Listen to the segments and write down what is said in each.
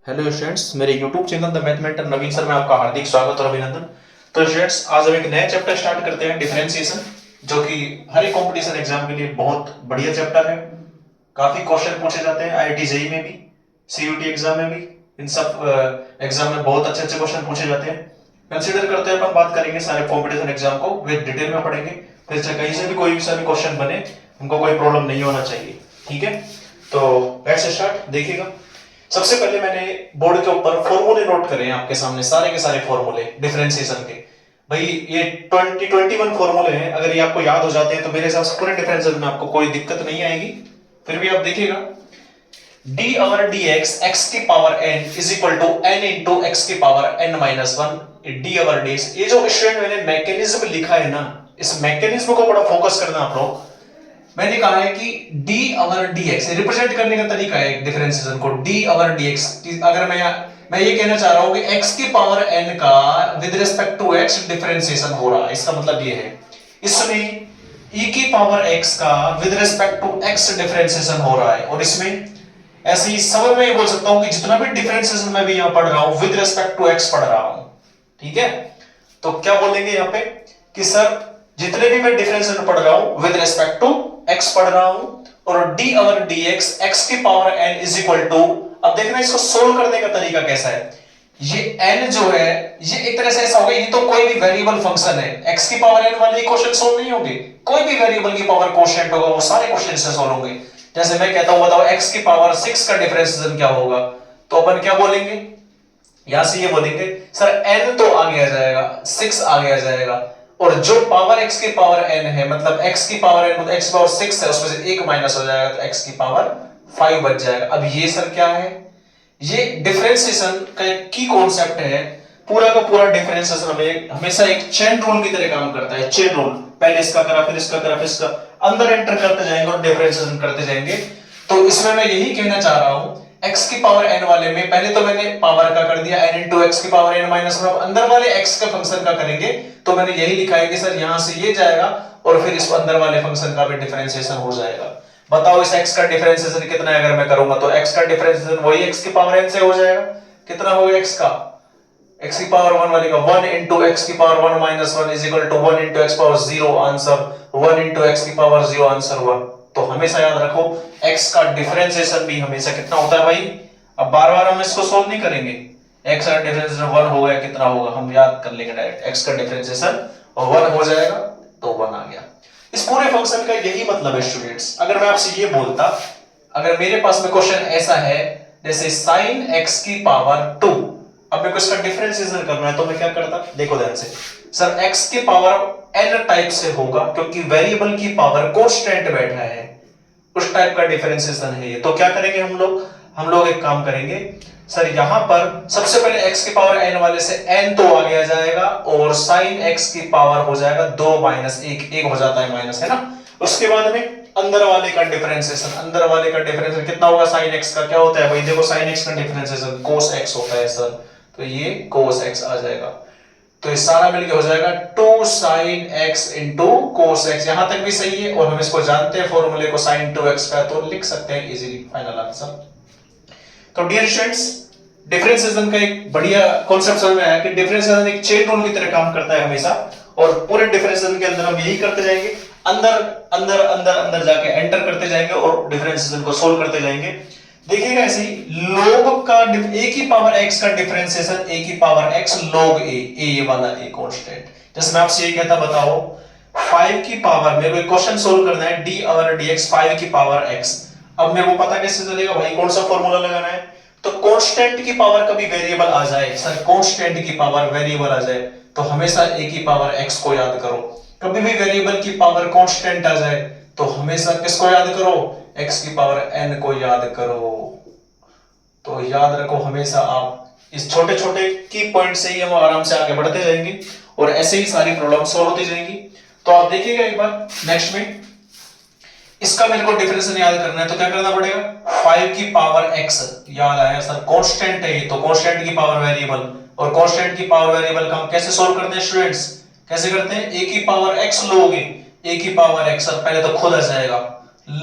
Hello students, मेरे YouTube channel the math mentor Naveen sir में आपका हार्दिक स्वागत और अभिनंदन। तो स्टूडेंट्स, आज हम एक नया चैप्टर स्टार्ट करते हैं, डिफरेंशिएशन, जो कि हर एक कंपटीशन एग्जाम के लिए बहुत बढ़िया चैप्टर है। काफी क्वेश्चन पूछे जाते हैं आईआईटी जेईई में भी, सीयूटी एग्जाम में भी। इन सब एग्जाम में बहुत अच्छे अच्छे क्वेश्चन पूछे जाते हैं। कंसीडर करते हैं अपन बात करेंगे सारे कंपटीशन एग्जाम को विद डिटेल में पढ़ेंगे, फिर से कहीं से भी कोई सा भी क्वेश्चन बने हमको कोई प्रॉब्लम नहीं होना चाहिए। ठीक है, तो लेट्स स्टार्ट। देखिएगा, सबसे पहले मैंने बोर्ड के ऊपर फॉर्मूले नोट करे हैं आपके सामने, सारे के सारे फॉर्मूले डिफरेंशिएशन के। भाई ये 21 फॉर्मूले हैं, अगर ये आपको याद हो जाते हैं तो मेरे हिसाब से पूरे डिफरेंशिएशन में आपको कोई दिक्कत नहीं आएगी। फिर भी आप देखिएगा, d over d x x की power n is equal to n into x की power n minus one d over d x. ये जो स्टूडेंट मैंने मैकेनिज्म लिखा है ना, इस मैकेनिज्म को बड़ा फोकस करना आप लोग। मैंने कहा है कि d ओवर dx रिप्रेजेंट करने का तरीका है डिफरेंशिएशन को, d ओवर dx। अगर मैं ये कहना चाह रहा हूं कि x की पावर n का with respect to x differentiation हो रहा है, इसका मतलब ये है इसमें e की पावर x का with respect to x differentiation हो रहा है। और इसमें ऐसे ही सब में ये बोल सकता हूं कि जितना भी डिफरेंशिएशन मैं भी यहां पढ़ रहा हूं विद रिस्पेक्ट टू x पढ़ रहा हूं। ठीक है, तो क्या बोलेंगे यहां पे कि सर जितने भी मैं डिफरेंशिएशन पढ़ रहा हूं विद रिस्पेक्ट टू x पढ़ रहा हूं, और d ओवर dx x की power n is equal to, अब देखना इसको सोल्व करने का तरीका कैसा है। ये n जो है ये एक तरह से ऐसा होगा, ये तो कोई भी वेरिएबल फंक्शन है, x की पावर n वाले क्वेश्चन सोल्व नहीं होंगे, कोई भी वेरिएबल की पावर कोशेंट होगा वो सारे क्वेश्चन से सोल्व होंगे। जैसे मैं कहता हूं बताओ x की पावर 6 का डिफरेंशिएशन क्या होगा, तो अपन क्या बोलेंगे, यहां से ये बोलेंगे सर n तो आगे आ जाएगा, 6 आगे आ जाएगा, और जो पावर x की पावर n है मतलब x की पावर n मतलब x पावर 6 है, उसमें से 1 माइनस हो जाएगा तो x की पावर 5 बच जाएगा। अब ये सर क्या है, ये डिफरेंशिएशन का की कॉन्सेप्ट है। पूरा का पूरा डिफरेंशिएशन हमें हमेशा एक चेन रूल की तरह काम करता है। चेन रूल, पहले इसका करा फिर इसका करा फिर इसका, अंदर एंटर करते जाएंगे और डिफरेंशिएशन करते जाएंगे। तो इसमें मैं यही कहना चाह रहा हूं, x की पावर n वाले में पहले तो मैंने पावर का कर दिया n इंटू एक्स की पावर n माइनस वन, अंदर वाले x का फंक्शन का करेंगे तो मैंने यही लिखा है कि सर यहां से ये जाएगा और फिर इस अंदर वाले फंक्शन का भी डिफरेंशिएशन हो जाएगा। बताओ इस x का डिफरेंशिएशन कितना है, अगर मैं करूंगा तो x का डिफरेंशिएशन वही x की पावर n से हो जाएगा। कितना होगा x का, x की पावर 1 वाले का 1 इंटू एक्स की power 1 minus 1 is equal to 1 into x power 0 answer 1 into x की पावर 0 आंसर 1। तो हमेशा याद रखो x का डिफरेंशिएशन भी हमेशा कितना होता है भाई। अब बार बार हम इसको सोल्व नहीं करेंगे, x का डिफरेंशिएशन 1 होगा या कितना होगा हम याद कर लेंगे डायरेक्ट, x का डिफरेंशिएशन 1 हो जाएगा तो 1 आ गया। इस पूरे फंक्शन का यही मतलब है स्टूडेंट्स। अगर मैं आपसे ये बोलता, अगर मेरे पास में क्वेश्चन ऐसा है जैसे sin x की पावर 2, अब मेरे को इसका डिफरेंशिएशन करना है तो मैं क्या करता, देखो ध्यान से, सर x की पावर n टाइप से होगा क्योंकि वेरिएबल की पावर कांस्टेंट बैठा है, उस टाइप का डिफरेंशिएशन है ये। तो क्या करेंगे हम लोग एक काम करेंगे, सर यहां पर सबसे पहले x की पावर n वाले से n तो आगे आ जाएगा और sin x की पावर हो जाएगा 2 माइनस 1, 1 हो जाता है माइनस, है ना। उसके बाद में अंदर वाले का डिफरेंशिएशन, अंदर वाले का डिफरेंशिएशन कितना होगा, sin x का क्या होता है भाई, देखो sin x का डिफरेंशिएशन cos x होता है सर, तो ये cos x आ जाएगा। तो ये सारा मिलके हो जाएगा 2 sin x into cos x, यहां तक भी सही है और हम इसको जानते हैं फॉर्मूले को sin 2x का, तो लिख सकते हैं इजीली फाइनल आंसर। तो डियर स्टूडेंट्स, डिफरेंशिएशन का एक बढ़िया कांसेप्ट समझ में आया कि डिफरेंशिएशन एक चेन रूल की तरह काम करता है हमेशा, और पूरे डिफरेंशिएशन के अंदर हम यही करते जाएंगे, अंदर अंदर अंदर अंदर जाके एंटर करते जाएंगे और डिफरेंशिएशन को सोल्व करते जाएंगे। देखिएगा ऐसे ही log का a की पावर x का डिफरेंशिएशन a की पावर x log a, ये वाला a कांस्टेंट। जैसे मैं आपसे ये कहता बताओ 5 की पावर, मेरे को क्वेश्चन सोल्व करना है d ओवर dx 5 की पावर x। अब मेरे को पता कैसे चलेगा भाई, कौन सा फॉर्मूला लगाना है, तो कांस्टेंट की पावर कभी वेरिएबल आ जाए, सर कांस्टेंट की पावर वेरिएबल आ जाए तो हमेशा a की पावर x को याद करो। कभी भी वेरिएबल की पावर कांस्टेंट आ जाए तो हमेशा किसको याद करो, x की पावर n को याद करो। तो याद रखो हमेशा आप इस छोटे छोटे की पॉइंट से ही हम आराम से आगे बढ़ते जाएंगे और ऐसे ही सारी प्रॉब्लम सॉल्व होती जाएंगी। तो आप देखिएगा एक बार नेक्स्ट में, इसका मेरे को डिफरेंशिएशन याद करना है तो क्या करना पड़ेगा, 5 की पावर x, याद आया सर कांस्टेंट है ये, तो कांस्टेंट की पावर वेरिएबल, और कांस्टेंट की पावर वेरिएबल का हम कैसे सोल्व करते हैं स्टूडेंट्स, कैसे करते हैं, a की पावर x लोगे, a की पावर x सर पहले तो खुद आ जाएगा,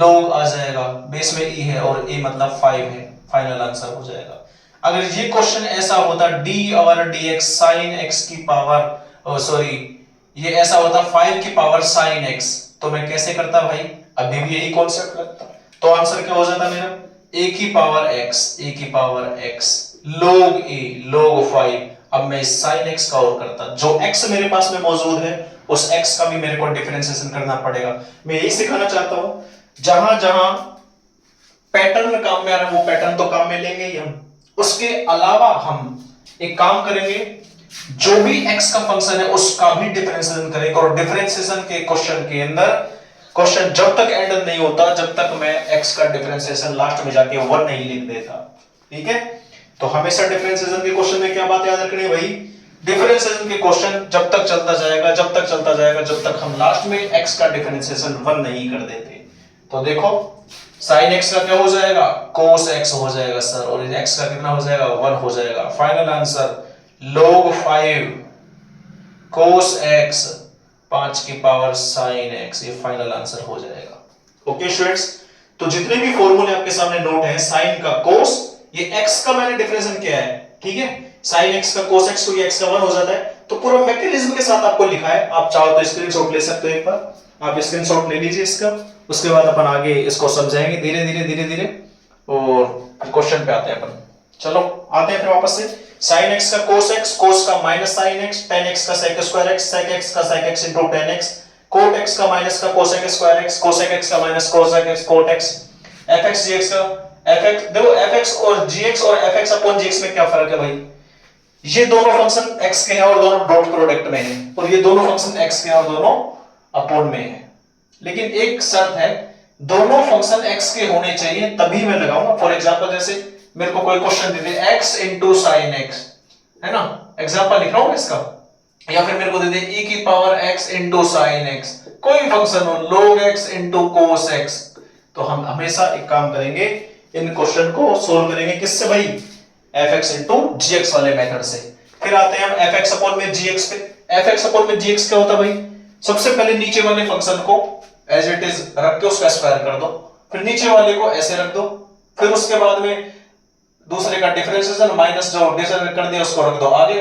log आ जाएगा, बेस में e है और a मतलब 5 है, फाइनल आंसर हो जाएगा। अगर ये क्वेश्चन ऐसा होता डी और डी एक्स साइन एक्स की पावर, सॉरी ये ऐसा होता 5 की पावर साइन एक्स, तो मैं कैसे करता भाई, अभी भी यही कॉन्सेप्ट लगता। तो आंसर क्या हो जाता मेरा, ए की power x log a log 5। अब मैं साइन एक्स का और करता, जो एक्स मेरे पास में मौजूद है उस एक्स का भी मेरे को डिफरेंशिएशन करना पड़ेगा। मैं यही सिखाना चाहता हूं, जहां जहां पैटर्न काम में आ रहा है वो पैटर्न तो काम में लेंगे ही हम, उसके अलावा हम एक काम करेंगे, जो भी x का फंक्शन है उसका भी डिफरेंशिएशन करेंगे। और डिफरेंशिएशन के क्वेश्चन के अंदर क्वेश्चन जब तक एंड नहीं होता जब तक मैं x का डिफरेंशिएशन लास्ट में जाके 1 नहीं लिख देता। ठीक है, तो हमेशा डिफरेंशिएशन के क्वेश्चन में क्या बात याद रखनी है भाई, डिफरेंशिएशन के क्वेश्चन जब तक चलता जाएगा जब तक हम लास्ट में x का डिफरेंशिएशन 1 नहीं कर देते। तो देखो साइन एक्स का क्या हो जाएगा, कोस एक्स हो जाएगा सर, और एक्स का कितना हो जाएगा, 1 हो जाएगा। Final answer log 5 cos x 5 की पावर साइन एक्स, ये फाइनल आंसर हो जाएगा। ओके स्टूडेंट्स, तो जितने भी फॉर्मूले आपके सामने नोट है, साइन का कोस, ये एक्स का मैंने डिफरेंशिएशन किया है। ठीक है, साइन एक्स का कोस एक्स, तो ये एक्स का 1 हो जाता है। तो पूरा मैकेनिज्म के साथ आपको लिखा है, आप चाहो तो स्क्रीनशॉट ले सकते हो, एक बार आप स्क्रीनशॉट ले लीजिए इसका। उसके बाद अपन आगे इसको समझाएंगे धीरे धीरे और क्वेश्चन पे आते हैं अपन। चलो आते हैं फिर वापस से। sin x का cos x, cos का minus sin x, tan x का sec square x, sec x का sec x into tan x, cot x का माइनस का cosec square x, cosec x का minus cosec x cot x, fx gx का fx, देखो fx और gx और fx upon gx में क्या फर्क है भाई, ये दोनों फंक्शन x के हैं और दोनों डॉट प्रोडक्ट में हैं, और ये दोनों फंक्शन x के हैं और दोनों अपॉन में हैं। लेकिन एक शर्त है, दोनों फंक्शन x के होने चाहिए तभी मैं लगाऊंगा। फॉर एग्जांपल जैसे मेरे को कोई क्वेश्चन दे दे x into sin x, है ना, एग्जांपल लिख रहा हूं इसका, या फिर मेरे को दे दे e की power x into sin x, कोई फंक्शन हो log x into cos x, तो हम हमेशा एक काम करेंगे, इन क्वेश्चन को सोल्व करेंगे किससे भाई, fx into gx वाले मेथड से। फिर आते हैं हम fx अपॉन में gx पे। fx अपॉन में gx क्या होता है भाई, सबसे पहले नीचे वाले फंक्शन को एज इट इज रख के उसका स्क्वायर कर दो, फिर नीचे वाले को ऐसे रख दो, फिर उसके बाद में दूसरे का डिफरेंशिएशन माइनस जो डिफरेंशिएट कर दिया उसको रख दो आगे।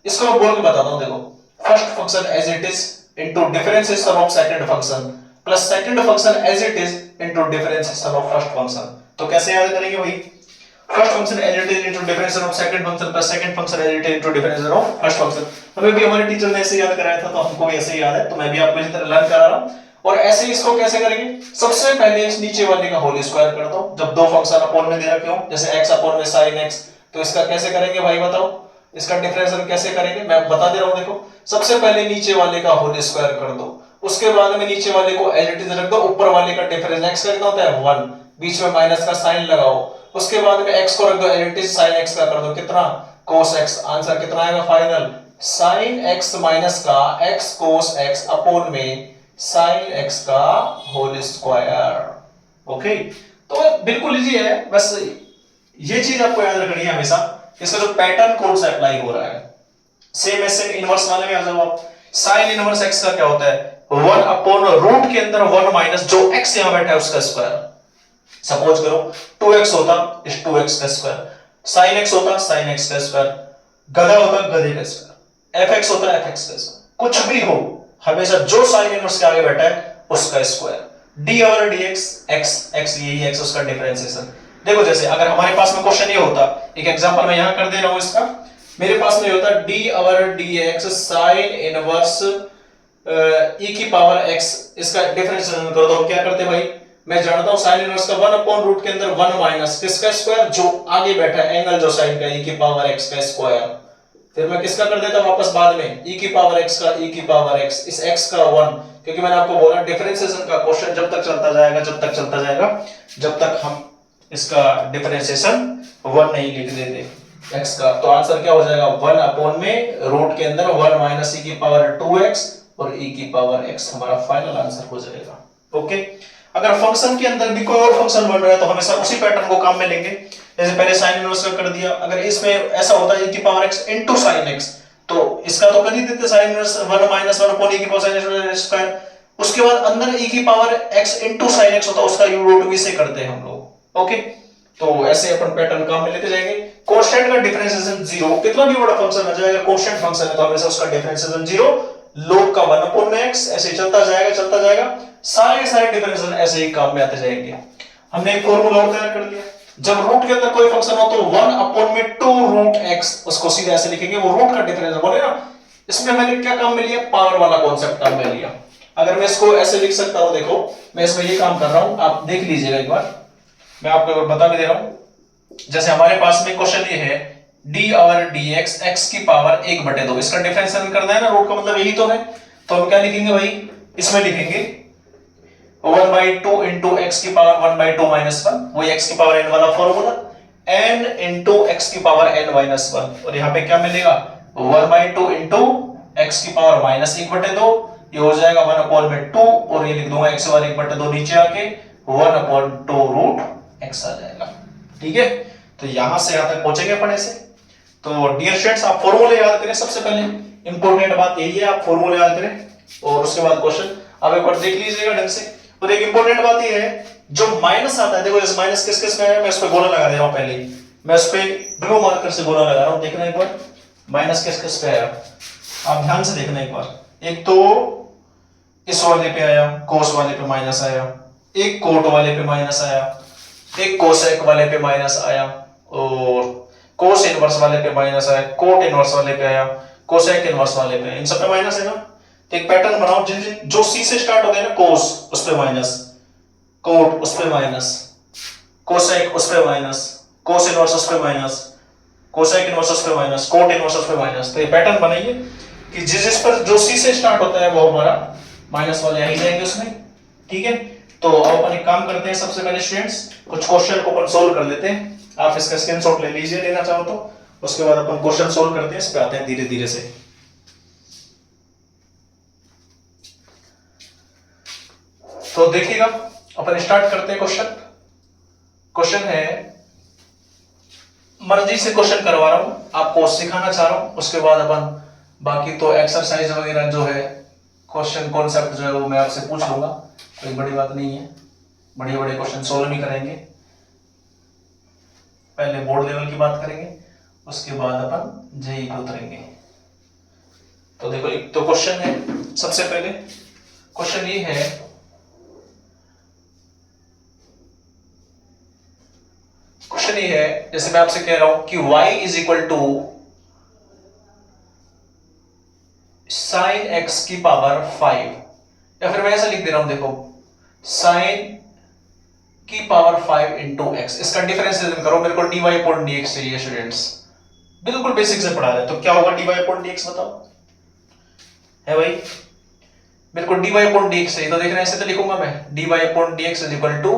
इसको मैं बोल के बताता हूं, देखो first function as it is into differentiation of second function plus second function as it is into differentiation of first function. तो कैसे याद करेंगे भाई, first function as it is into differentiation of second function plus second function as it is into differentiation of first function. हमें भी हमारे teacher ने ऐसे याद कराया था, तो हमको भी ऐसे ही याद है, तो मैं भी आपको इसी तरह लर्न करा रहा हूं। और ऐसे ही इसको कैसे करेंगे, सबसे पहले इस नीचे वाले का होल स्क्वायर कर दो, जब दो फंक्शन अपॉन में दे रखे हो, जैसे x अपॉन में sin x, तो इसका कैसे करेंगे भाई बताओ, इसका डिफरेंशियल कैसे करेंगे, मैं बता दे रहा हूं। देखो सबसे पहले नीचे वाले का होल स्क्वायर कर दो, उसके बाद में नीचे वाले को एज इट इज रख दो, ऊपर वाले का डिफरेंस x का कितना होता है 1, बीच में माइनस का साइन लगाओ, उसके बाद में x को रख दो as it is sin x का कर दो कितना cos x, आंसर कितना आएगा फाइनल, sin x माइनस का x cos x अपॉन में sin x का होल स्क्वायर। ओके, तो बिल्कुल इजी है, बस ये चीज आपको याद रखनी है हमेशा, इसका जो पैटर्न कौन सा अप्लाई हो रहा है। सेम ऐसे इनवर्स वाले में आ जाओ आप, sin इनवर्स x का क्या होता है, 1 अपॉन रूट के अंदर 1 माइनस जो x यहां बैठा है उसका स्क्वायर। सपोज करो 2x होता इस 2x का स्क्वायर, sin x होता sin x का स्क्वायर, गधा होता गधे का स्क्वायर, fx होता fx का स्क्वायर, कुछ भी हो हमेशा जो साइन इनवर्स के आगे बैठा है उसका स्क्वायर। d और dx x यही x उसका डिफरेंशिएशन। देखो जैसे अगर हमारे पास में क्वेश्चन ये होता, एक एग्जांपल मैं यहां कर दे रहा हूं इसका, मेरे पास में होता d और dx साइन इनवर्स e की पावर x, इसका डिफरेंशिएशन कर दो। क्या करते भाई, मैं जानता हूं साइन इनवर्स का 1 अपॉन रूट के अंदर 1 माइनस किसका स्क्वायर, जो आगे बैठा है एंगल जो साइन का e की पावर x का स्क्वायर, फिर मैं किसका कर देता वापस बाद में e की पावर x का e की पावर x, इस x का 1, क्योंकि मैंने आपको बोला डिफरेंशिएशन का क्वेश्चन जब तक चलता जाएगा जब तक हम इसका डिफरेंशिएशन 1 नहीं लिख देते x का। तो आंसर क्या हो जाएगा, 1 अपॉन में रूट के अंदर 1 माइनस e की पावर 2x और e की पावर x हमारा फाइनल आंसर हो जाएगा। ओके, अगर फंक्शन के अंदर भी कोई और फंक्शन बन रहा है तो हमेशा उसी पैटर्न को काम में लेंगे, जैसे पहले sin इनवर्स का कर दिया, अगर इसमें ऐसा होता है e की power x into sin x, तो इसका तो कर ही देते sin inverse 1 minus 1 upon e की पावर sin x स्क्वायर, उसके बाद अंदर e की power x into sin x होता है, उसका रूट भी से करते हैं हम लोग। ओके, तो ऐसे अपन पैटर्न काम में लेते जाएंगे, कांस्टेंट का डिफरेंशिएशन 0, कितना भी बड़ा फंक्शन आ जाए अगर कांस्टेंट फंक्शन है तो हमेशा उसका डिफरेंशिएशन 0, log का 1/x, ऐसे चलता जाएगा, सारे के सारे डिफरेंशिएशन ऐसे ही काम में आते जाएंगे। हमने एक फॉर्मूला और तैयार कर लिया, जब रूट के अंदर कोई फंक्शन हो तो 1/2√x, उसको सीधे ऐसे लिखेंगे, वो रूट का डिफरेंस बोले ना। इसमें मैंने क्या काम में लिया, पावर वाला कॉन्सेप्ट काम में लिया। अगर मैं इसको ऐसे लिख सकता हूं, देखो मैं इसमें ये काम कर रहा हूं, आप देख लीजिएगा एक बार, मैं आपको एक बार बता भी दे रहा हूं। जैसे हमारे पास में क्वेश्चन ये है d/dx x की पावर 1/2, इसका डिफरेंशिएशन करना है ना, रूट का मतलब यही तो है। तो हम क्या लिखेंगे भाई, इसमें लिखेंगे 1/2 into x की पावर 1/2 - 1, वही x की पावर n वाला फॉर्मूला, n into x की पावर n - 1, और यहाँ पे क्या मिलेगा 1/2 into x की पावर -1/2, ये हो जाएगा 1/2, और ये लिख दूंगा x की पावर 1/2 नीचे आके 1/2√x आ जाएगा। ठीक है, तो यहां से यहां तक पहुंचेंगे अपन ऐसे। तो डियर स्टूडेंट्स, आप फॉर्मूले याद करें, सबसे पहले इंपॉर्टेंट बात यही है, आप फॉर्मूले याद करें और उसके बाद क्वेश्चन आप एक बार देख लीजिएगा ढंग से। और एक इंपॉर्टेंट बात ये है, जो माइनस आता है, देखो इस माइनस किस किस में है, मैं इस पे गोला लगा दे रहा हूं, पहले मैं इस पे ब्लू मार्कर से गोला लगा रहा हूं, देखना एक बार माइनस किस किस पे आया, आप ध्यान से देखना एक बार। एक तो इस वाले पे आया, कोस वाले पे माइनस आया, एक कोट वाले पे माइनस आया, एक कोसेक वाले पे माइनस आया, और कोस इनवर्स वाले पे माइनस आया, कोट इनवर्स वाले पे आया, कोसेक इनवर्स वाले पे, इन सब पे माइनस है ना। तो एक पैटर्न बनाओ, जो सी से स्टार्ट होते हैं ना, कोस उस पे माइनस, कोट उस पे माइनस, कोसेक उस पे माइनस, कोस इनवर्स उस पे माइनस, कोसेक इनवर्स उस पे माइनस, कोट इनवर्स उस पे माइनस। तो ये पैटर्न बनाइए कि जिस पर जो सी से स्टार्ट होता है वो हमारा माइनस वाले आ ही जाएंगे उसमें। ठीक है, तो अब अपन एक काम करते हैं, सबसे पहले स्टूडेंट्स कुछ क्वेश्चन को अपन सोल्व कर लेते हैं। आप इसका स्क्रीनशॉट ले लीजिए, लेना चाहो तो, उसके बाद अपन क्वेश्चन सोल्व करते हैं, इस पे आते हैं धीरे धीरे से। तो देखिएगा, अपन स्टार्ट करते हैं क्वेश्चन। क्वेश्चन है, मर्जी से क्वेश्चन करवा रहा हूं, आपको सिखाना चाह रहा हूं, उसके बाद अपन बाकी तो एक्सरसाइज वगैरह जो है, क्वेश्चन कॉन्सेप्ट जो है वो मैं आपसे पूछ लूंगा, कोई बड़ी बात नहीं है, बड़े बड़े क्वेश्चन सोल्व नहीं करेंगे, पहले बोर्ड लेवल की बात करेंगे, उसके बाद अपन जेईई पे उतरेंगे। तो देखो, एक तो क्वेश्चन है, सबसे पहले क्वेश्चन ये है, क्वेश्चन ये है, जैसे मैं आपसे कह रहा हूं कि y is equal to sine x की पावर 5, या फिर मैं ऐसा लिख दे रहा हूं, देखो साइन की पावर 5 इंटू एक्स, इसका डिफरेंशिएशन करो, मेरे को dy/dx चाहिए स्टूडेंट्स, बिल्कुल बेसिक से पढ़ा रहे हैं। तो क्या होगा dy/dx बताओ, है भाई, मेरे को dy/dx चाहिए, तो देखना ऐसे तो लिखूंगा मैं, dy/dx is equal to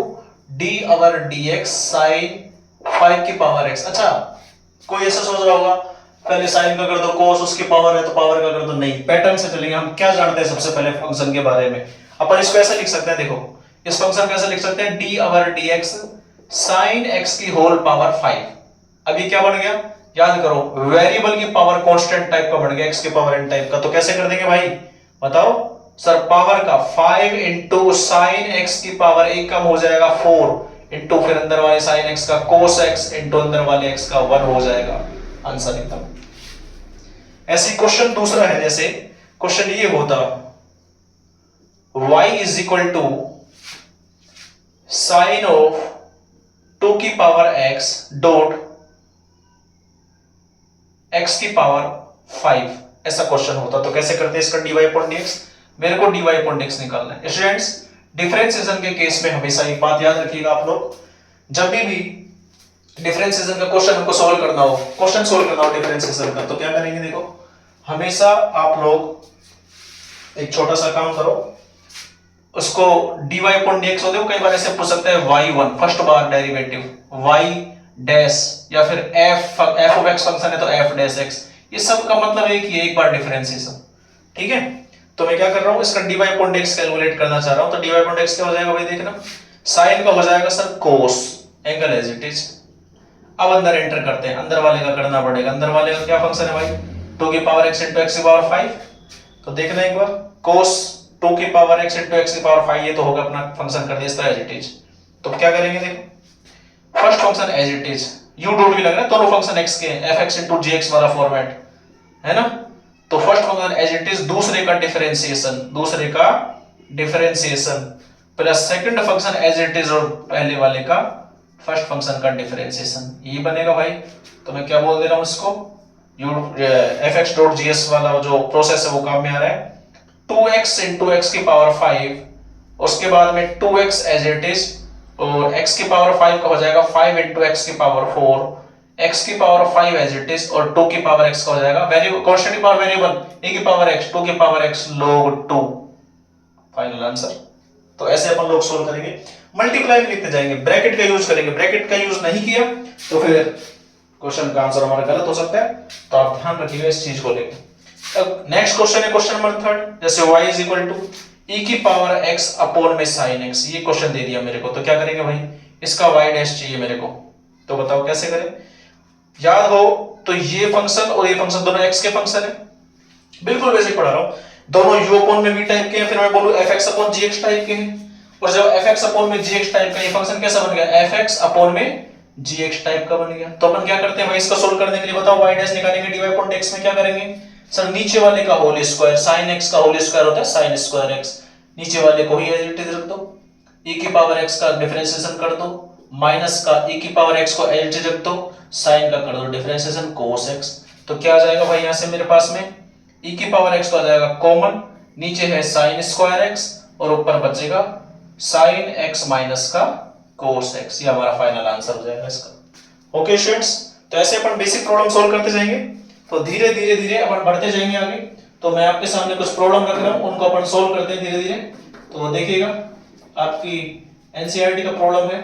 d/dx sin 5 की पावर x। अच्छा, कोई ऐसा सोच रहा होगा पहले साइन का कर दो, कोस उसकी पावर है तो पावर का कर दो, नहीं, पैटर्न से चलेंगे। हम क्या जानते हैं सबसे पहले फंक्शन के बारे में, अपन इसको ऐसा लिख सकते हैं, देखो इस फंक्शन को ऐसा लिख सकते हैं d/dx sin x की होल पावर 5। अभी क्या बन गया, याद करो, वेरिएबल की पावर कांस्टेंट टाइप का बन गया, x की पावर n टाइप का। तो कैसे कर देंगे भाई बताओ सर, पावर का 5 इंटू साइन x की पावर 1 कम हो जाएगा 4 इंटू फिर अंदर वाले साइन x का कोस x इंटू अंदर वाले x का 1 हो जाएगा आंसर एकदम। ऐसी क्वेश्चन दूसरा है, जैसे क्वेश्चन ये होता y is equal to sine of 2 की पावर x डॉट x की पावर 5, ऐसा क्वेश्चन होता। तो कैसे करते हैं इसका dy/dx, मेरे को dy/dx निकालना है। स्टूडेंट्स, डिफरेंशिएशन के केस में हमेशा एक बात याद रखिएगा आप लोग, जब भी डिफरेंशिएशन का क्वेश्चन हमको सॉल्व करना हो, क्वेश्चन सॉल्व करना हो डिफरेंशिएशन का, तो क्या करेंगे, देखो हमेशा आप लोग एक छोटा सा काम करो, उसको dy/dx होते हो, कई बार ऐसे पूछ सकते हैं y1 फर्स्ट बार डेरिवेटिव y डैश, या फिर f ऑफ x फंक्शन है तो f डैश x, ये सब का मतलब है कि एक बार डिफरेंशिएशन। ठीक है, तो मैं क्या कर रहा हूं, इसका dy/dx कैलकुलेट करना चाह रहा हूं। तो dy/dx क्या हो जाएगा भाई, देखना साइन का हो जाएगा sir cos, angle as it is. अब अंदर एंटर करते हैं, अंदर वाले का करना पड़ेगा, अंदर वाले का क्या फंक्शन है भाई, 2 की पावर x इंटू x की पावर 5। तो देखना एक बार, कोस 2 की पावर x इंटू x की पावर 5, ये तो होगा अपना फंक्शन, कर दिया इस तरह एज इट इज। तो क्या करेंगे, देखो first function as it is, u dot भी लग रहा है, दोनों फंक्शन एक्स के हैं, f x into g x वाला फॉर्मेट है ना। तो first function as it is, दूसरे का differentiation plus second function as it is और पहले वाले का फर्स्ट फंक्शन का डिफरेंशिएशन, ये बनेगा भाई। तो मैं क्या बोल दे रहा हूं इसको, U F x dot G S वाला जो प्रोसेस है वो काम में आ रहा है 2x इंटू एक्स की पावर 5, उसके बाद में 2x एज इट इज और x की पावर 5 का हो जाएगा 5 इंटू एक्स की पावर 4, x की पावर 5 एज इट इज और 2 की पावर x का हो जाएगा वेरिएबल, कांस्टेंट की पावर वेरिएबल a की पावर x, 2 की power x log 2, final answer. तो ऐसे अपन लोग सोल्व करेंगे, मल्टीप्लाई में लिखते जाएंगे, ब्रैकेट का यूज करेंगे, ब्रैकेट का यूज नहीं किया तो फिर क्वेश्चन का आंसर हमारा गलत हो सकता है, तो आप ध्यान रखिएगा इस चीज को लेकर। अब नेक्स्ट क्वेश्चन है क्वेश्चन नंबर 3, जैसे y is equal to e की पावर x अपॉन में sin x, ये क्वेश्चन दे दिया मेरे को, तो क्या करेंगे भाई, इसका y डैश चाहिए मेरे को, तो बताओ कैसे करें। याद हो तो ये फंक्शन और ये फंक्शन दोनों x के फंक्शन है, बिल्कुल बेसिक पढ़ा रहा हूं, दोनों u अपॉन में v टाइप के हैं, फिर मैं बोलूं fx अपॉन gx टाइप के हैं, और जब fx अपॉन में gx टाइप का ये फंक्शन कैसा बन गया, fx अपॉन में gx टाइप का बन गया। तो अपन क्या करते हैं भाई, इसका सोल्व करने के लिए बताओ y डैश निकालेंगे, dy अपॉन dx में क्या करेंगे सर, नीचे वाले का होल स्क्वायर, sin x का होल स्क्वायर होता है sin स्क्वायर x, नीचे वाले को ही एज इट इज रख दो, e की पावर x का डिफरेंशिएशन कर दो, माइनस का e की पावर x को एज इट इज रख दो, sin का कर दो डिफरेंशिएशन cos x, तो क्या आ जाएगा भाई यहां से मेरे पास में e की पावर x को आ जाएगा कॉमन, नीचे है sin स्क्वायर x और ऊपर बचेगा sin x माइनस का cos x, ये हमारा फाइनल आंसर हो जाएगा इसका। ओके स्टूडेंट्स, तो ऐसे अपन बेसिक प्रॉब्लम सॉल्व करते जाएंगे, तो धीरे धीरे अपन बढ़ते जाएंगे आगे। तो मैं आपके सामने कुछ प्रॉब्लम रख रहा हूं, उनको अपन सॉल्व करते हैं धीरे धीरे। तो देखिएगा आपकी एनसीईआरटी का प्रॉब्लम है,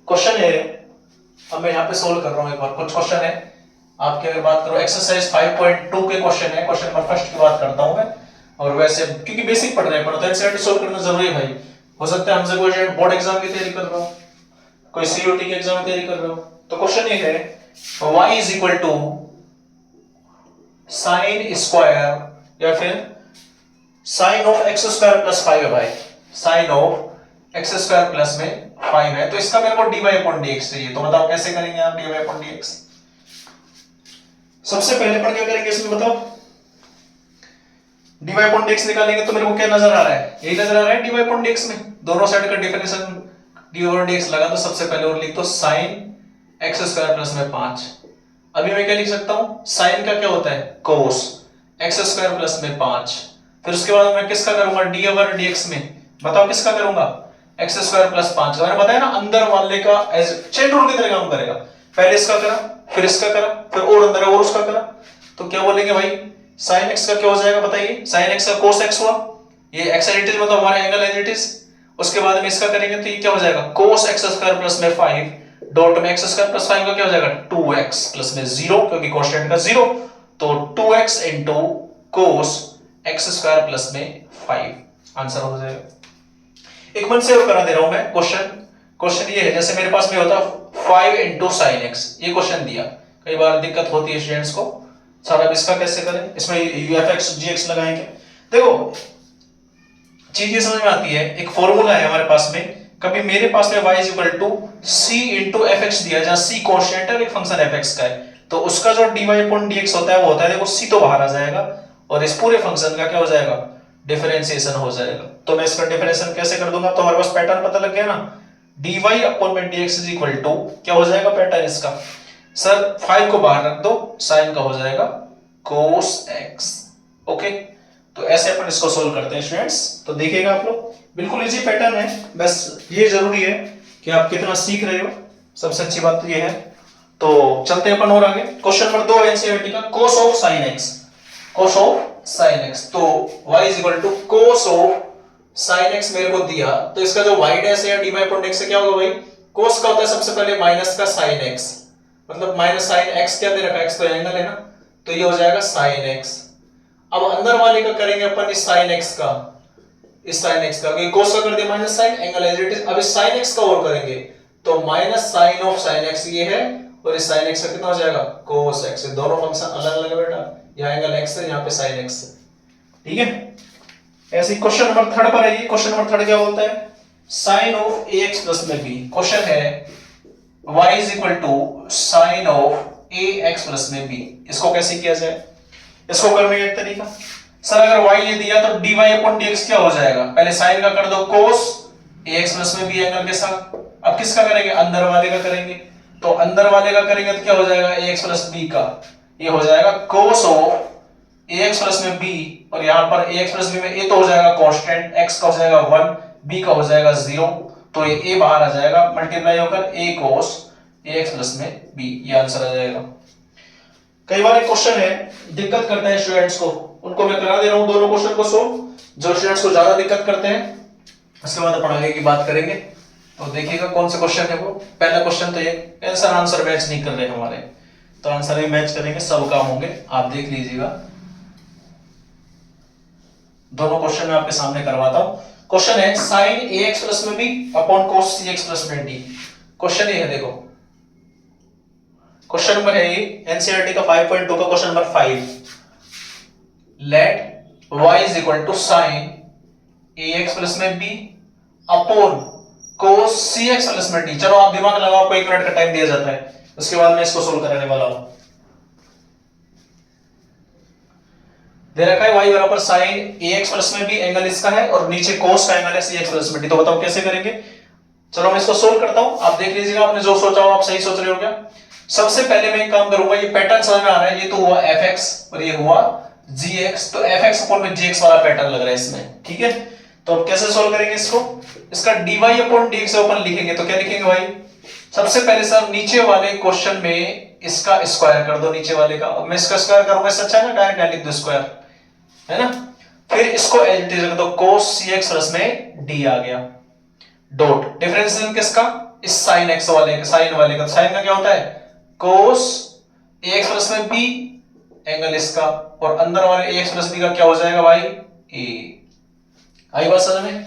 क्वेश्चन है, अब मैं यहाँ पे सोल्व कर रहा हूँ एक बार, कुछ क्वेश्चन है आपकी, अगर बात करो एक्सरसाइज 5.2 के क्वेश्चन है, क्वेश्चन नंबर फर्स्ट की बात करता हूँ मैं, और वैसे क्योंकि बेसिक पढ़ रहे हैं तो एनसीईआरटी सॉल्व करना जरूरी है भाई। हो सकता है हमसे कोई बोर्ड एग्जाम की तैयारी कर रहा हो, कोई सीयूटी के एग्जाम की तैयारी कर रहा हो, तो क्वेश्चन ये है y is equal to sine square या फिर sine of x square plus 5 है भाई, sine of x square plus में 5 है, तो इसका मेरे को dy अपॉन dx चाहिए, तो बताओ कैसे करेंगे आप dy अपॉन dx। सबसे पहले अपन क्या करेंगे इसमें बताओ, dy अपॉन dx निकालेंगे, तो मेरे को क्या नजर आ रहा है, यही नजर आ रहा है dy अपॉन dx में, दोनों साइड का डिफरेंशिएशन dy अपॉन dx लगा, तो सबसे पहले और लिख दो साइन एक्स स्क्वायर प्लस में 5, अभी मैं क्या लिख सकता हूं, साइन का क्या होता है कोस, एक्स स्क्वायर प्लस में 5, फिर उसके बाद मैं किसका करूंगा डी ओवर dx में, बताओ किसका करूंगा, एक्स स्क्वायर प्लस 5, मैंने बताया ना अंदर वाले का एज चेन रूल की तरह काम करेगा, पहले इसका करा फिर इसका करा फिर और अंदर है और उसका करा, तो क्या बोलेंगे भाई साइन एक्स का क्या हो जाएगा बताइए, साइन एक्स का कोस एक्स हुआ, ये एक्स एज इट इज मतलब हमारा एंगल एज इट इज, उसके बाद में इसका करेंगे तो ये क्या हो जाएगा कोस एक्स स्क्वायर प्लस में 5 डॉट में एक्स स्क्वायर प्लस 5 का क्या हो जाएगा 2x प्लस में 0, क्योंकि कांस्टेंट का 0, तो 2x इनटू कोस एक्स स्क्वायर प्लस में 5 आंसर हो जाएगा। एक मन से और करा दे रहा हूं मैं क्वेश्चन ये है, जैसे मेरे पास में होता 5 इनटू sin x, ये क्वेश्चन दिया, कई बार दिक्कत होती है स्टूडेंट्स को, सर अब इसका कैसे करें, इसमें ufx gx लगाएंगे, देखो चीज ये समझ में आती है, एक फॉर्मूला है हमारे पास में, कभी मेरे पास में y is equal to c into f x दिया, जहां c कांस्टेंट है, एक फंक्शन एफ एक्स का है, तो उसका जो dy अपॉन dx होता है वो होता है, देखो c तो बाहर आ जाएगा और इस पूरे फंक्शन का क्या हो जाएगा डिफरेंशिएशन हो जाएगा, तो मैं इसका डिफरेंशिएशन कैसे कर दूंगा, तो हमारे पास पैटर्न पता लग गया ना, dy अपॉन में dx इज इक्वल टू क्या हो जाएगा पैटर्न इसका, सर 5 को बाहर रख दो, sin का हो जाएगा cos x, ओके। तो ऐसे अपन इसको सोल्व करते हैं स्टूडेंट्स, तो देखिएगा आप लोग बिल्कुल इजी पैटर्न है, बस ये जरूरी है कि आप कितना सीख रहे हो, सबसे अच्छी बात तो ये है। तो चलते हैं अपन और आगे, क्वेश्चन नंबर 2 एनसीईआरटी का, cos of sin x, cos of sin x, तो y is equal to cos of sin x मेरे को दिया, तो इसका जो y डैश है या dy अपॉन dx से क्या होगा भाई, cos का होता है सबसे पहले माइनस का sin x, मतलब माइनस sin x क्या दे रखा है, x तो एंगल है ना, तो ये हो जाएगा sin x। अब अंदर वाले का करेंगे अपन इस sin x का, इस sin x का, क्योंकि cos का कर दिया minus sin, angle as it is, अब इस sin x का और करेंगे, तो minus sin of sin x ये है, और इस sin x का कितना हो जाएगा cos x, दोनों फंक्शन अलग अलग है बेटा, यहाँ एंगल x है, यहाँ पे sin x है, ठीक है। ऐसे क्वेश्चन नंबर 3 पर आइए, क्वेश्चन नंबर 3 क्या बोलता है, sine of a x plus में बी। क्वेश्चन है y is equal to sine of a x plus में बी। इसको कैसे किया जाए? इसको करने का एक तरीका, सर अगर y ये दिया तो dy अपॉन dx क्या हो जाएगा? पहले साइन का कर दो cos ए एक्स प्लस में बी एंगल के साथ। अब किसका करेंगे? अंदर वाले का करेंगे। तो अंदर वाले का करेंगे तो क्या हो जाएगा? ए एक्स प्लस बी का ये हो जाएगा cos of a x plus में बी, और यहां पर ए एक्स प्लस बी में ए तो हो जाएगा कांस्टेंट, x का हो जाएगा 1, b का हो जाएगा 0, तो ये a बाहर आ जाएगा मल्टीप्लाई होकर a cos A x plus में b, ये आंसर आ जाएगा। कई बार एक क्वेश्चन है दिक्कत करता है स्टूडेंट्स को, उनको मैं करा दे रहा हूं दोनों क्वेश्चन को सोल्व। जो स्टूडेंट्स को ज्यादा दिक्कत करते हैं उसके बाद अपन आगे की बात करेंगे। तो देखिएगा कौन सा क्वेश्चन है वो। पहला क्वेश्चन तो ये आंसर मैच नहीं कर रहे हमारे, तो आंसर ही मैच करेंगे, सब काम होंगे, आप देख लीजिएगा। दोनों क्वेश्चन मैं आपके सामने करवाता हूं। क्वेश्चन है साइन ए एक्स प्लस में b upon cos c x plus में डी। क्वेश्चन ये है, देखो क्वेश्चन नंबर है ये एनसीईआरटी का 5.2 का question number 5। Let y is equal to sine a x plus में b upon cos c x plus में डी। चलो आप दिमाग लगाओ, आपको 1 मिनट का टाइम दिया जाता है, उसके बाद मैं इसको सोल्व कराने वाला हूं। दे रखा है y बराबर साइन ए एक्स प्लस में बी, एंगल इसका है, और नीचे कोस का एंगल है सी एक्स प्लस में डी। तो बताओ कैसे करेंगे? चलो मैं इसको सोल्व करता हूं, आप देख लीजिएगा। आपने जो सोचा हो आप सही सोच रहे हो क्या? सबसे पहले मैं एक काम करूंगा, ये पैटर्न समझ में आ रहा है, ये तो हुआ fx और ये हुआ gx, तो fx अपॉन में gx वाला पैटर्न लग रहा है इसमें, ठीक है। तो अब कैसे सोल्व करेंगे इसको? इसका dy अपॉन dx अपन लिखेंगे तो क्या लिखेंगे भाई? सबसे पहले सर नीचे वाले क्वेश्चन में इसका स्क्वायर कर दो, नीचे वाले का। अब मैं इसका स्क्वायर करूंगा, सच है ना, डायरेक्ट लिख दो स्क्वायर, है ना। फिर इसको एज इट इज रख दो, cos cx प्लस में d आ गया, डॉट डिफरेंशिएशन किसका? इस sin x वाले का, साइन वाले का। साइन का क्या होता है? cos ax प्लस में b, एंगल इसका, और अंदर वाले ax प्लस b का क्या हो जाएगा भाई? a। आई बात समझ में?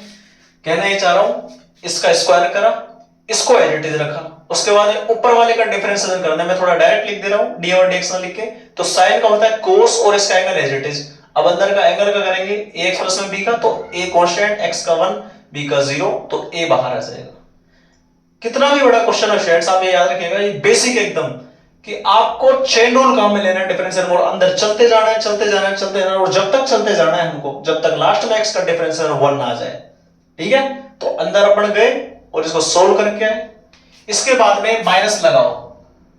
कहना ये चाह रहा हूं, इसका स्क्वायर करा, इसको एज इट इज रखा, उसके बाद ऊपर वाले का डिफरेंशिएशन करना है। मैं थोड़ा डायरेक्ट लिख दे रहा हूं, d और dx ना लिख के। तो sin का होता है cos और इसका एंगल एज इट इज। अब अंदर का एंगल का करेंगे ax प्लस में b का, तो a कांस्टेंट, x का 1, b का 0, तो a बाहर आ जाएगा। कितना भी बड़ा क्वेश्चन है फ्रेंड्स, आप ये याद रखिएगा, ये बेसिक एकदम, कि आपको चेन रूल काम में लेना है, डिफरेंशियल मोड अंदर चलते जाना है, चलते जाना है, चलते जाना है, और जब तक चलते जाना है हमको, जब तक लास्ट में x का डिफरेंशियल 1 ना आ जाए, ठीक है। तो अंदर अपन गए और इसको सोल्व करके आए। इसके बाद में माइनस लगाओ,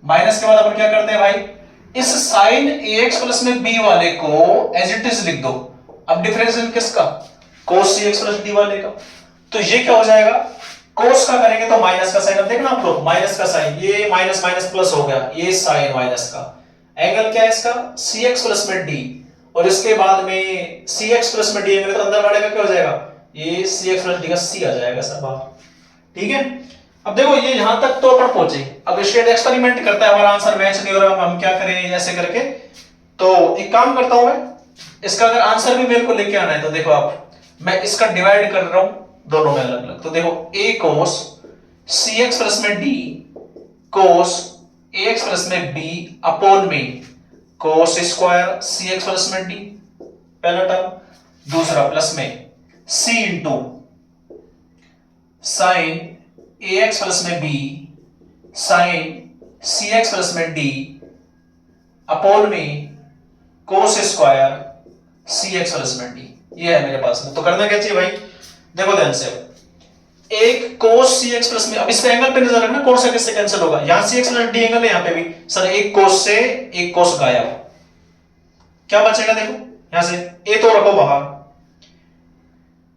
माइनस के बाद अपन क्या करते हैं भाई? इस साइन ax प्लस में b वाले को एज इट इज लिख दो। अब डिफरेंशियल किसका? cos cx प्लस d वाले का। तो ये क्या हो जाएगा? cos का करेंगे तो माइनस का साइन, अब देखना आप लोग, माइनस का साइन, ये माइनस माइनस प्लस हो गया, ये साइन माइनस का। एंगल क्या है इसका? cx प्लस में d, और इसके बाद में cx प्लस में d एंगल, तो अंदर वाले का क्या हो जाएगा? ये cx प्लस d का c आ जाएगा सब बाहर, ठीक है। अब देखो ये यहां तक तो अपन पहुंचे। अब स्टूडेंट एक्सपेरिमेंट करता है, हमारा आंसर मैच नहीं हो रहा, हम क्या करें ऐसे करके। तो एक काम करता हूं मैं, इसका अगर आंसर भी मेरे को लेके आना है तो देखो आप, मैं इसका डिवाइड कर रहा हूं दोनों में अलग अलग। तो देखो a cos cx प्लस में d cos ax प्लस में b अपॉन में cos स्क्वायर cx प्लस में d, पहला टर्म। दूसरा प्लस में c into sine ax plus में b साइन cx प्लस में d अपॉन में cos स्क्वायर cx प्लस में d, ये है मेरे पास में। तो करना क्या चाहिए भाई? देखो ध्यान से, एक cos cx प्लस में, अब इस पे एंगल पे नजर रखना, cos से किससे कैंसिल होगा? यहां cx प्लस d एंगल है, यहां पे भी सर एक cos से एक cos गायब, क्या बचेगा? देखो यहां से a तो रखो बाहर,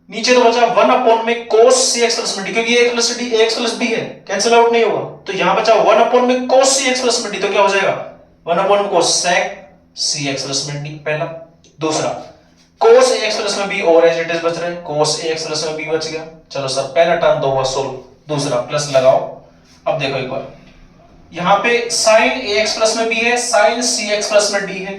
नीचे तो बचा 1 अपॉन में cos cx प्लस में d, क्योंकि a plus d ax plus b है, कैंसिल आउट नहीं होगा। तो यहां बचा 1 अपॉन में cos cx प्लस में d, तो क्या हो जाएगा? 1 अपॉन में cos sec cx प्लस में d, पहला। दूसरा cos ax प्लस में b और एज इट इज बच रहे हैं, cos ax प्लस में b बच गया। चलो सर पहला टर्म तो हुआ सोल्व, दूसरा प्लस लगाओ। अब देखो एक बार, यहां पे sin ax प्लस में b है, sin cx प्लस में d है,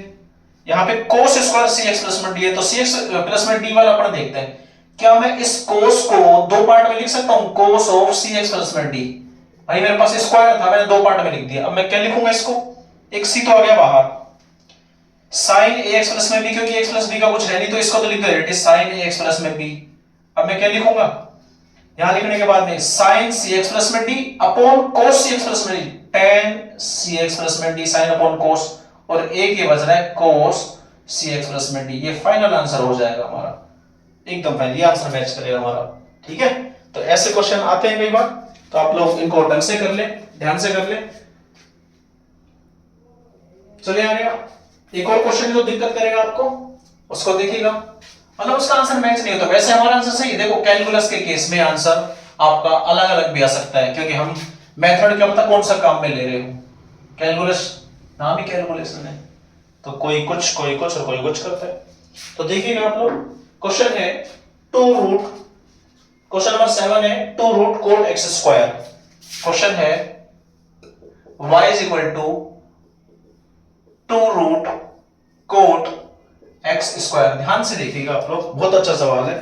यहां पे cos स्क्वायर cx प्लस में d है। तो cx प्लस में d वाला अपन देखते हैं, क्या मैं इस cos को दो पार्ट में लिख सकता हूं? cos ऑफ cx प्लस में d, भाई मेरे पास स्क्वायर था, मैंने दो पार्ट में लिख दिया। अब मैं क्या लिखूंगा इसको? एक c तो आ गया बाहर, sin ax प्लस में b, क्योंकि x प्लस b का कुछ है नहीं तो इसको तो लिख दो sin ax प्लस में b। अब मैं क्या लिखूंगा? यहां लिखने के बाद में साइन सी एक्स प्लस में D upon cos c x plus में डी, टेन सी एक्स प्लस में डी साइन अपॉन कोस, और एक ये बच रहा है कोस सी एक्स प्लस में डी। ये फाइनल आंसर हो जाएगा हमारा, एकदम फाइनल, ये आंसर मैच करेगा हमारा। ठीक है, तो ऐसे क्वेश्चन आते हैं कई बार, तो आप लोग इनको ढंग से कर ले, ध्यान से कर ले। चलिए आ गया एक और क्वेश्चन जो दिक्कत करेगा आपको, उसको देखिएगा, मतलब उसका आंसर मैच नहीं होता। वैसे हमारा आंसर सही है, देखो कैलकुलस के केस में आंसर आपका अलग अलग भी आ सकता है, क्योंकि हम मेथड क्या पता कौन सा काम में ले रहे हो। कैलकुलस नाम ही कैलकुलेशन है, तो कोई कुछ और कोई कुछ करता है। तो देखिएगा आप लोग, क्वेश्चन है क्वेश्चन नंबर 7 है 2 root cot x square. Question है y is equal to 2 root cot x square. ध्यान से देखिएगा आप लोग, बहुत अच्छा सवाल है,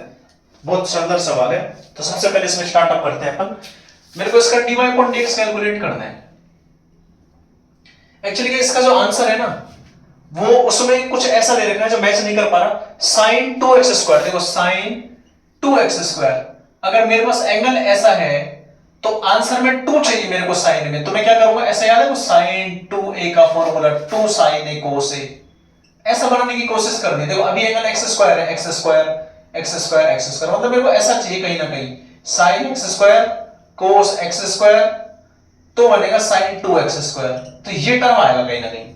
बहुत शानदार सवाल है। तो सबसे पहले इसमें स्टार्टअप करते हैं अपन। मेरे को इसका dy अपॉन dx कैलकुलेट करना है। एक्चुअली इसका जो आंसर है ना, वो उसमें कुछ ऐसा दे रखा है जो मैच नहीं कर पा रहा। साइन 2x स्क्वायर, देखो साइन 2x स्क्वायर, अगर मेरे पास एंगल ऐसा है तो आंसर में 2 चाहिए मेरे को साइन में, तो मैं क्या करूंगा, ऐसा याद है वो साइन 2a का formula 2 sine a cos a, ऐसा बनाने की कोशिश करनी है। देखो अभी एंगल x स्क्वायर है, x स्क्वायर मतलब मेरे को ऐसा चाहिए कहीं ना कहीं, sine x square cos x square तो बनेगा साइन 2x स्क्वायर, तो ये टर्म आएगा कहीं ना कहीं।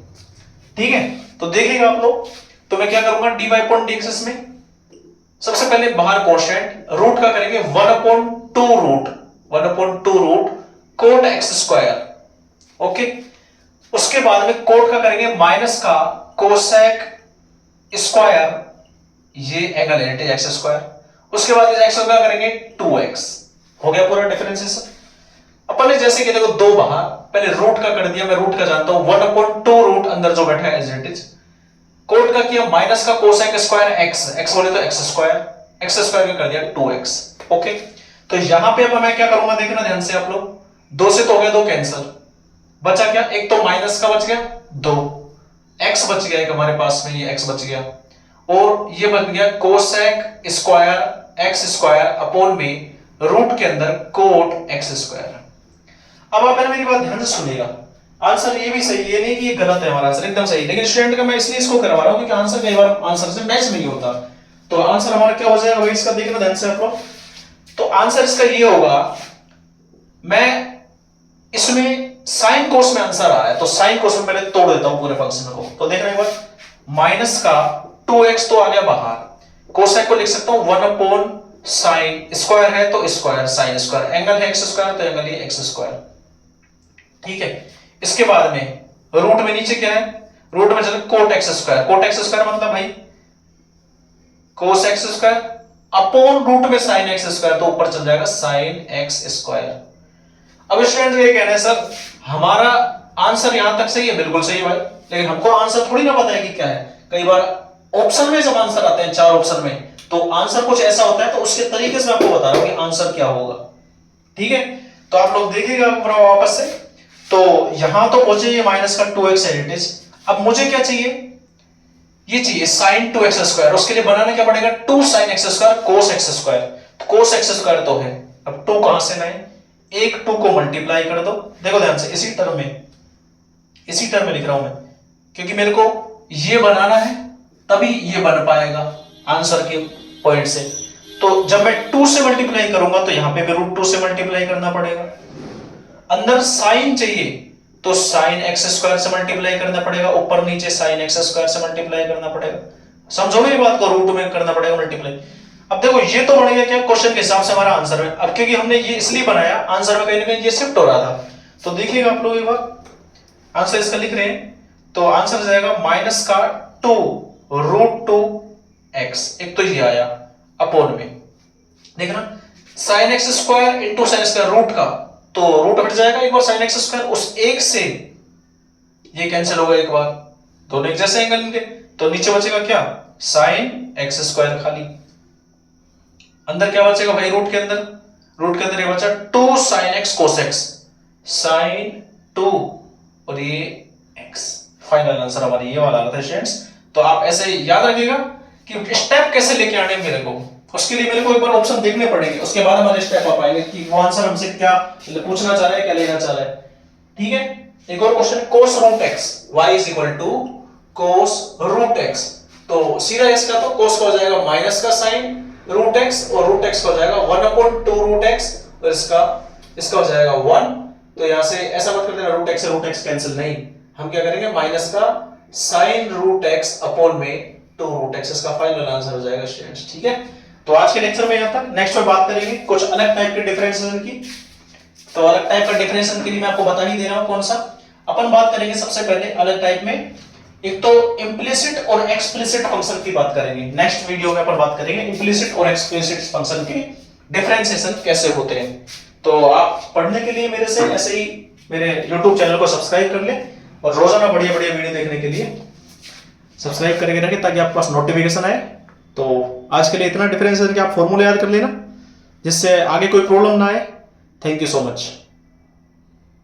ठीक है, तो देखिएगा आप लोग, तो मैं क्या करूंगा dy अपॉन dx इसमें सबसे पहले बाहर कोशेंट रूट का करेंगे 1 upon 2 root cot x square. Okay, उसके बाद में कोट का करेंगे माइनस का कोसेक स्क्वायर, ये एंगल है एक्स स्क्वायर, उसके बाद इस एक्स का करेंगे 2x। हो गया पूरा डिफरेंशिएशन। अपन ने जैसे कि देखो दो बाहर, पहले रूट का कर दिया, मैं रूट का जानता हूं 1 अपॉन 2 रूट अंदर जो बैठा है एज इट इज, कोट का किया माइनस का कोसेक स्क्वायर x बोले तो x स्क्वायर का कर दिया 2x। ओके, तो यहां पे अब मैं क्या करूंगा देखना ध्यान से आप लोग, 2 से तो हो गया 2 कैंसिल, बचा क्या, एक तो माइनस का बच गया 2, x बच गया एक हमारे पास में, ये x बच गया, और ये बन गया cosec square x square upon में रूट के अंदर कोट x स्क्वायर। अब आप मेरी बात ध्यान से सुनिएगा, आंसर ये भी सही, ये नहीं कि ये गलत है, हमारा आंसर एकदम सही, लेकिन स्टूडेंट का मैं इसलिए इसको करवा रहा हूं क्योंकि आंसर कई बार आंसर से मैच नहीं होता। तो आंसर हमारा क्या हो जाएगा भाई, इसका देखना ध्यान से आप लोग। तो आंसर इसका ये होगा, मैं इसमें साइन कोस में आंसर आ रहा है, तो साइन कोस में पहले तोड़ देता हूं पूरे फंक्शन को। तो देखना एक बार, माइनस का 2x तो आ गया बाहर, कोसेक को लिख सकता हूं 1 अपॉन साइन, स्क्वायर है तो स्क्वायर, साइन स्क्वायर, एंगल है x स्क्वायर तो एंगल है x स्क्वायर। ठीक है, इसके बाद में रूट में नीचे क्या है, रूट में चले कोट एक्स स्क्वायर मतलब भाई cos x square upon root में साइन एक्स स्क्वायर, तो ऊपर चल जाएगा साइन एक्स स्क्वायर। अब स्टूडेंट ये कहना है सर हमारा आंसर यहां तक सही है, बिल्कुल सही भाई, लेकिन हमको आंसर थोड़ी ना पता है कि क्या है। कई बार ऑप्शन में जब आंसर आते हैं 4 ऑप्शन में, तो आंसर कुछ ऐसा होता है, तो उसके तरीके से मैं आपको बता रहा हूं कि आंसर क्या होगा। ठीक है, तो आप लोग देखिएगा वापस से, तो यहां तो पहुंचे ये माइनस का 2x एडिटिज। अब मुझे क्या चाहिए, ये चाहिए साइन 2x स्क्वायर, उसके लिए बनाना क्या पड़ेगा 2 sine x square cos x square, cos x square तो है, अब 2 कहां से लाए, एक 2 को मल्टीप्लाई कर दो। देखो ध्यान से, इसी टर्म में लिख रहा हूं मैं, क्योंकि मेरे को ये बनाना है तभी ये बन पाएगा आंसर के पॉइंट से। तो जब मैं 2 से मल्टीप्लाई करूंगा तो यहां पे भी रूट 2 से मल्टीप्लाई करना पड़ेगा। अंदर साइन चाहिए तो साइन एक्स स्क्वायर से मल्टीप्लाई करना पड़ेगा, ऊपर नीचे साइन एक्स स्क्वायर से मल्टीप्लाई करना पड़ेगा। समझो मेरी बात को, रूट में करना पड़ेगा मल्टीप्लाई। अब देखो ये तो बन गया क्या क्वेश्चन के हिसाब से हमारा आंसर में। अब क्योंकि हमने ये इसलिए बनाया, आंसर में कहीं ना कहीं ये शिफ्ट हो रहा था, तो देखिएगा आप लोग एक बार आंसर इसका लिख रहे हैं, तो आंसर जाएगा माइनस का 2 रूट 2 एक्स, एक तो ये आया अपॉन में, देखना sine x square into sine square root का, तो रूट हट जाएगा एक बार साइन एक्स स्क्वायर, उस एक से ये कैंसिल होगा एक बार, दोनों एक जैसे एंगल इनके, तो नीचे बचेगा क्या साइन एक्स स्क्वायर खाली, अंदर क्या बचेगा भाई रूट के अंदर ये बचा 2 sine x cos x, sine 2 और ये एक्स। फाइनल आंसर हमारा ये वाला आता है स्टूडेंट्स। तो आप ऐसे याद रखिएगा कि स्टेप कैसे लेके आने मेरे को, उसके लिए मेरे को एक बार ऑप्शन देखने पड़ेंगे, उसके बाद हमारे स्टेप आ पाएंगे कि वो आंसर हमसे क्या पूछना चाह रहा है, क्या लेना चाह रहा है। ठीक है, एक और question, cos root x y is equal to cos root x। तो सीधा इसका तो cos का हो जाएगा माइनस का साइन रूट x और रूट x का हो जाएगा 1/2 रूट x और इसका हो जाएगा 1। तो यहां से ऐसा मत कर देना रूट x कैंसिल, नहीं, हम क्या करेंगे माइनस का साइन रूट x अपॉन में 2 रूट x, इसका फाइनल आंसर हो जाएगा स्टूडेंट्स। ठीक है, तो आज के लेक्चर में यहां तक। नेक्स्ट में बात करेंगे कुछ अलग टाइप के डिफरेंशिएशन की। तो अलग टाइप का डिफरेंशिएशन के लिए मैं आपको बता ही दे रहा हूं कौन सा। अपन बात करेंगे सबसे पहले अलग टाइप में, एक तो इम्प्लिसिट और एक्सप्लिसिट फंक्शन की बात करेंगे। नेक्स्ट वीडियो में अपन बात करेंगे इम्प्लिसिट और एक्सप्लिसिट फंक्शन के डिफरेंशिएशन कैसे होते हैं। तो आप पढ़ने के लिए मेरे से ऐसे ही मेरे YouTube चैनल को सब्सक्राइब कर ले और रोजाना बढ़िया बढ़िया वीडियो देखने के लिए सब्सक्राइब करके रखें ताकि आपके पास नोटिफिकेशन आए। तो आज के लिए इतना डिफरेंशिएशन के आप फॉर्मूला याद कर लेना जिससे आगे कोई प्रॉब्लम ना आए। Thank you so much.